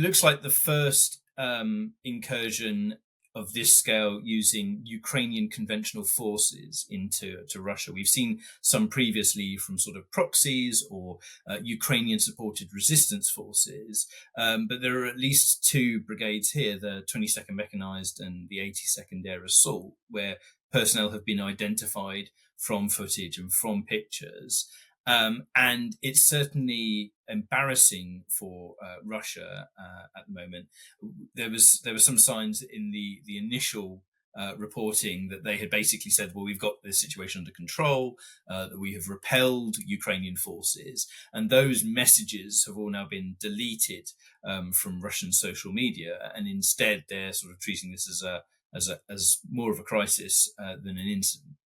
looks like the first incursion of this scale using Ukrainian conventional forces into Russia. We've seen some previously from sort of proxies or Ukrainian-supported resistance forces, but there are at least two brigades here, the 22nd Mechanized and the 82nd Air Assault, where personnel have been identified from footage and from pictures. And it's certainly embarrassing for Russia at the moment. There were some signs in the initial reporting that they had basically said, well, we've got this situation under control, that we have repelled Ukrainian forces. And those messages have all now been deleted from Russian social media. And instead, they're sort of treating this as more of a crisis than an incident.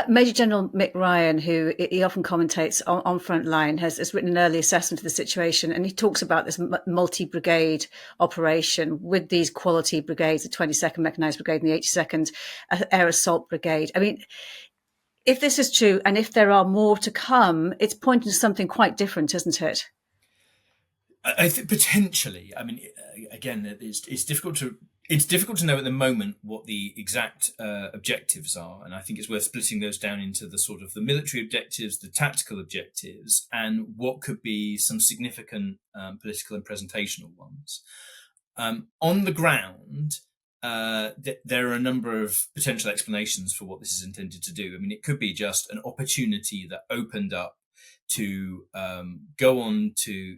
Major General Mick Ryan, who he often commentates on Frontline, has written an early assessment of the situation, and he talks about this multi-brigade operation with these quality brigades, the 22nd Mechanized Brigade and the 82nd Air Assault Brigade. I mean, if this is true, and if there are more to come, it's pointing to something quite different, isn't it? I think potentially. I mean, again, it's difficult to know at the moment what the exact objectives are, and I think it's worth splitting those down into the sort of the military objectives, the tactical objectives, and what could be some significant political and presentational ones. On the ground, there are a number of potential explanations for what this is intended to do. I mean, it could be just an opportunity that opened up to go on to,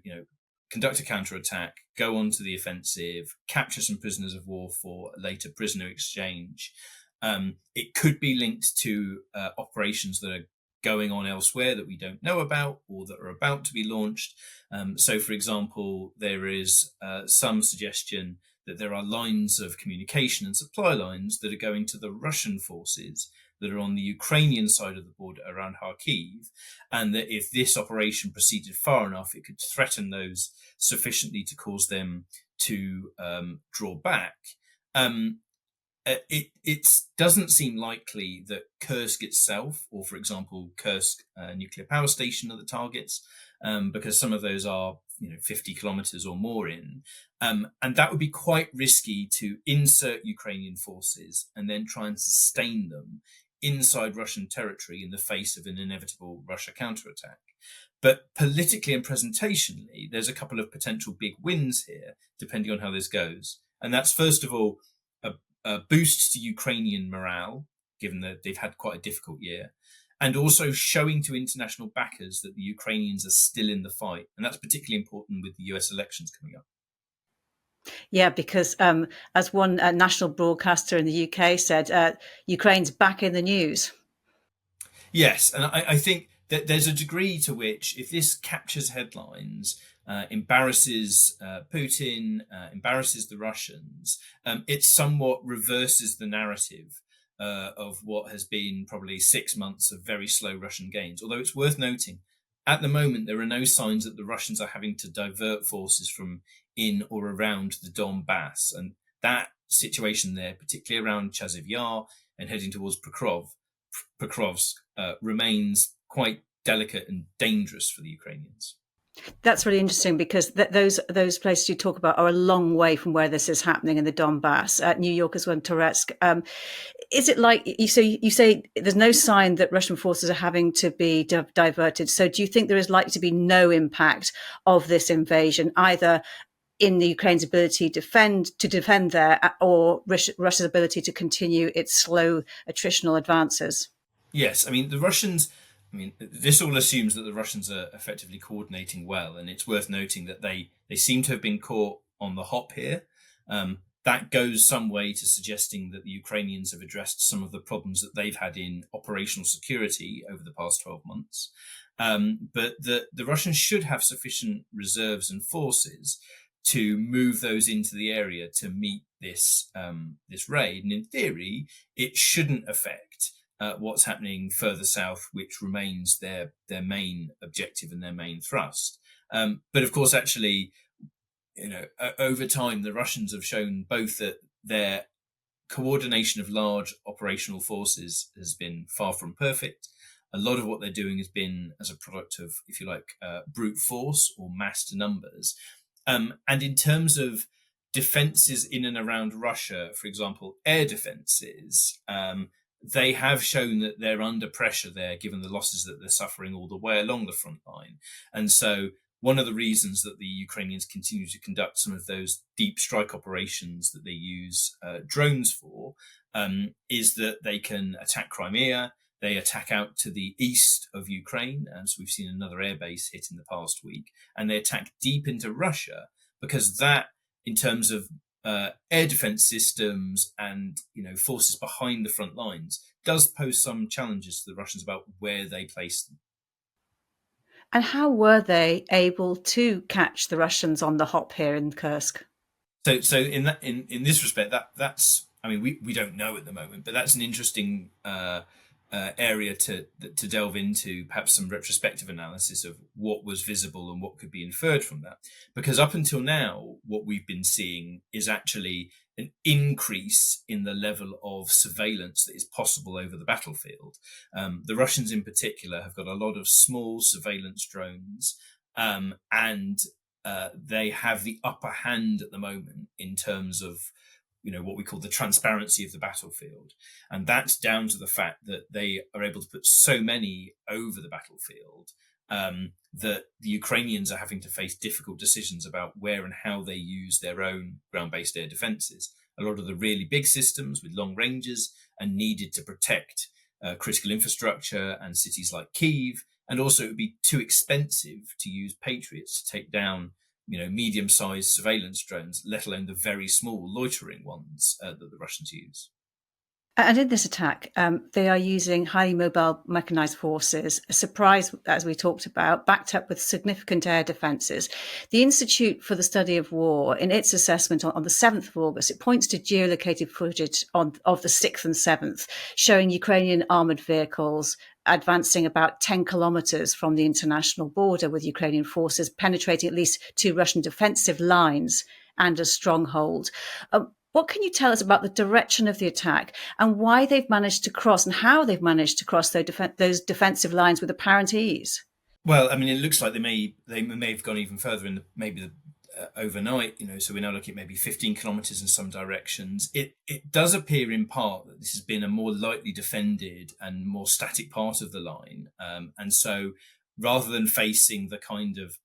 conduct a counterattack, go on to the offensive, capture some prisoners of war for a later prisoner exchange. It could be linked to operations that are going on elsewhere that we don't know about or that are about to be launched. So, for example, there is some suggestion that there are lines of communication and supply lines that are going to the Russian forces that are on the Ukrainian side of the border around Kharkiv, and that if this operation proceeded far enough, it could threaten those sufficiently to cause them to draw back. It doesn't seem likely that Kursk itself, or for example, Kursk nuclear power station, are the targets, because some of those are 50 kilometers or more in. And that would be quite risky to insert Ukrainian forces and then try and sustain them inside Russian territory in the face of an inevitable Russia counterattack. But politically and presentationally, there's a couple of potential big wins here, depending on how this goes. And that's, first of all, a boost to Ukrainian morale, given that they've had quite a difficult year, and also showing to international backers that the Ukrainians are still in the fight. And that's particularly important with the US elections coming up. Yeah, because as one national broadcaster in the UK said, Ukraine's back in the news. Yes, and I think that there's a degree to which, if this captures headlines, embarrasses Putin, embarrasses the Russians, it somewhat reverses the narrative of what has been probably 6 months of very slow Russian gains. Although it's worth noting, at the moment, there are no signs that the Russians are having to divert forces from in or around the Donbass. And that situation there, particularly around Chasiv Yar and heading towards Pokrovsk, remains quite delicate and dangerous for the Ukrainians. That's really interesting because those places you talk about are a long way from where this is happening in the Donbass. New York as well, Toretsk. Is it like you say there's no sign that Russian forces are having to be diverted? So do you think there is likely to be no impact of this invasion, either in the Ukraine's ability to defend there, or Russia's ability to continue its slow attritional advances? Yes, I mean, this all assumes that the Russians are effectively coordinating well, and it's worth noting that they seem to have been caught on the hop here. That goes some way to suggesting that the Ukrainians have addressed some of the problems that they've had in operational security over the past 12 months. But the Russians should have sufficient reserves and forces to move those into the area to meet this raid. And in theory, it shouldn't affect what's happening further south, which remains their main objective and their main thrust. But of course, actually, over time, the Russians have shown both that their coordination of large operational forces has been far from perfect. A lot of what they're doing has been as a product of, if you like, brute force or massed numbers. And in terms of defenses in and around Russia, for example, air defenses, they have shown that they're under pressure there, given the losses that they're suffering all the way along the front line. And so one of the reasons that the Ukrainians continue to conduct some of those deep strike operations that they use drones for is that they can attack Crimea. They attack out to the east of Ukraine, so we've seen another airbase hit in the past week, and they attack deep into Russia, because that, in terms of air defense systems and forces behind the front lines, does pose some challenges to the Russians about where they place them. And how were they able to catch the Russians on the hop here in Kursk? So in this respect, that's, I mean, we don't know at the moment, but that's an interesting area to delve into, perhaps some retrospective analysis of what was visible and what could be inferred from that. Because up until now, what we've been seeing is actually an increase in the level of surveillance that is possible over the battlefield. The Russians in particular have got a lot of small surveillance drones, and they have the upper hand at the moment in terms of what we call the transparency of the battlefield. And that's down to the fact that they are able to put so many over the battlefield that the Ukrainians are having to face difficult decisions about where and how they use their own ground-based air defenses. A lot of the really big systems with long ranges are needed to protect critical infrastructure and cities like Kyiv. And also it would be too expensive to use Patriots to take down medium-sized surveillance drones, let alone the very small loitering ones that the Russians use. And in this attack, they are using highly mobile mechanized forces, a surprise, as we talked about, backed up with significant air defenses. The Institute for the Study of War, in its assessment on the 7th of August, it points to geolocated footage of the 6th and 7th, showing Ukrainian armored vehicles advancing about 10 kilometers from the international border, with Ukrainian forces penetrating at least 2 Russian defensive lines and a stronghold. What can you tell us about the direction of the attack and why they've managed to cross, and how they've managed to cross those defensive lines with apparent ease? Well, I mean, it looks like they may have gone even further in overnight. So we're now looking at maybe 15 kilometers in some directions. It does appear in part that this has been a more lightly defended and more static part of the line, and so rather than facing the kind of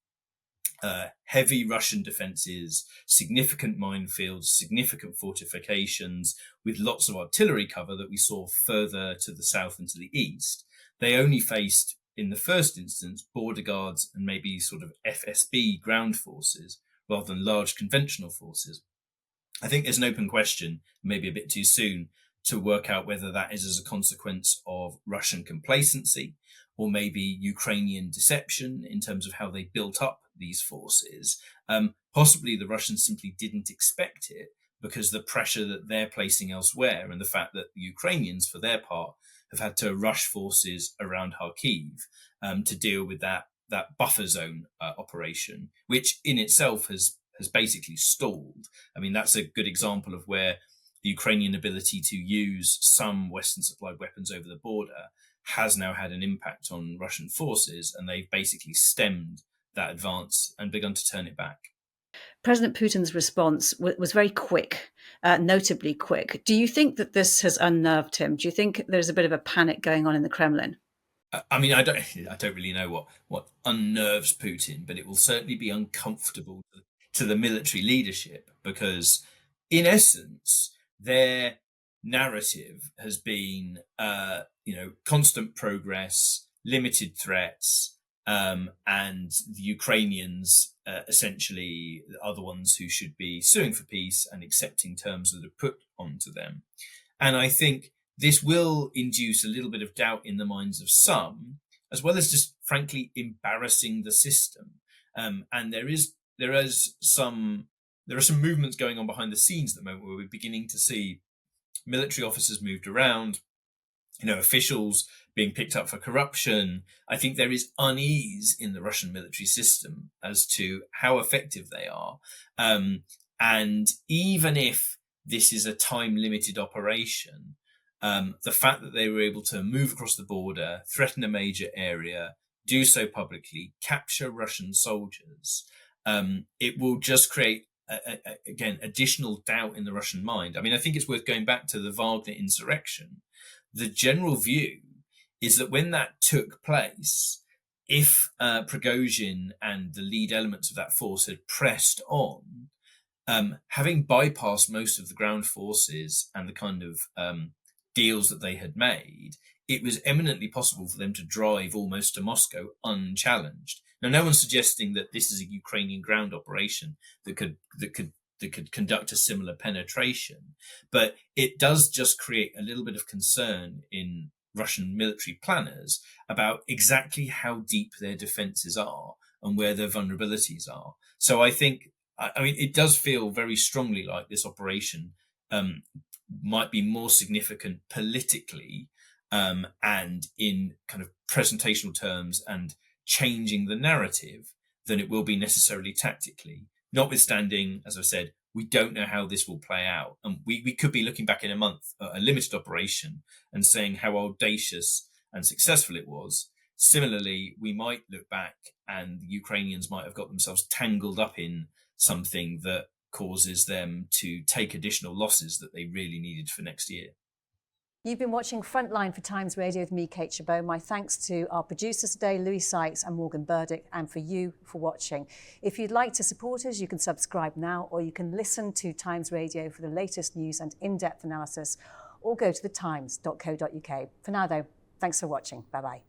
heavy Russian defences, significant minefields, significant fortifications with lots of artillery cover that we saw further to the south and to the east, they only faced, in the first instance, border guards and maybe sort of FSB ground forces rather than large conventional forces. I think there's an open question, maybe a bit too soon, to work out whether that is as a consequence of Russian complacency or maybe Ukrainian deception in terms of how they built up these forces. Possibly the Russians simply didn't expect it because the pressure that they're placing elsewhere, and the fact that the Ukrainians, for their part, have had to rush forces around Kharkiv to deal with that buffer zone operation, which in itself has basically stalled. I mean, that's a good example of where the Ukrainian ability to use some Western supplied weapons over the border has now had an impact on Russian forces, and they've basically stemmed that advance and begun to turn it back. President Putin's response was very quick, notably quick. Do you think that this has unnerved him? Do you think there's a bit of a panic going on in the Kremlin? I mean, I don't really know what unnerves Putin, but it will certainly be uncomfortable to the military leadership, because in essence, their narrative has been, constant progress, limited threats, and the Ukrainians essentially are the ones who should be suing for peace and accepting terms that are put onto them. And I think this will induce a little bit of doubt in the minds of some, as well as just frankly embarrassing the system. And there are some movements going on behind the scenes at the moment where we're beginning to see military officers moved around, officials being picked up for corruption. I think there is unease in the Russian military system as to how effective they are. And even if this is a time-limited operation, the fact that they were able to move across the border, threaten a major area, do so publicly, capture Russian soldiers, it will just create, again, additional doubt in the Russian mind. I mean, I think it's worth going back to the Wagner insurrection. The general view is that when that took place, if Prigozhin and the lead elements of that force had pressed on, having bypassed most of the ground forces and the kind of deals that they had made, it was eminently possible for them to drive almost to Moscow unchallenged. Now, no one's suggesting that this is a Ukrainian ground operation that could conduct a similar penetration, but it does just create a little bit of concern in Russian military planners about exactly how deep their defenses are and where their vulnerabilities are. So I think, I mean, it does feel very strongly like this operation might be more significant politically and in kind of presentational terms and changing the narrative than it will be necessarily tactically. Notwithstanding, as I said, we don't know how this will play out. And we could be looking back in a month at a limited operation and saying how audacious and successful it was. Similarly, we might look back and the Ukrainians might have got themselves tangled up in something that causes them to take additional losses that they really needed for next year. You've been watching Frontline for Times Radio with me, Kate Gerbeau. My thanks to our producers today, Louis Sykes and Morgan Burdick, and for you for watching. If you'd like to support us, you can subscribe now, or you can listen to Times Radio for the latest news and in-depth analysis, or go to thetimes.co.uk. For now, though, thanks for watching. Bye-bye.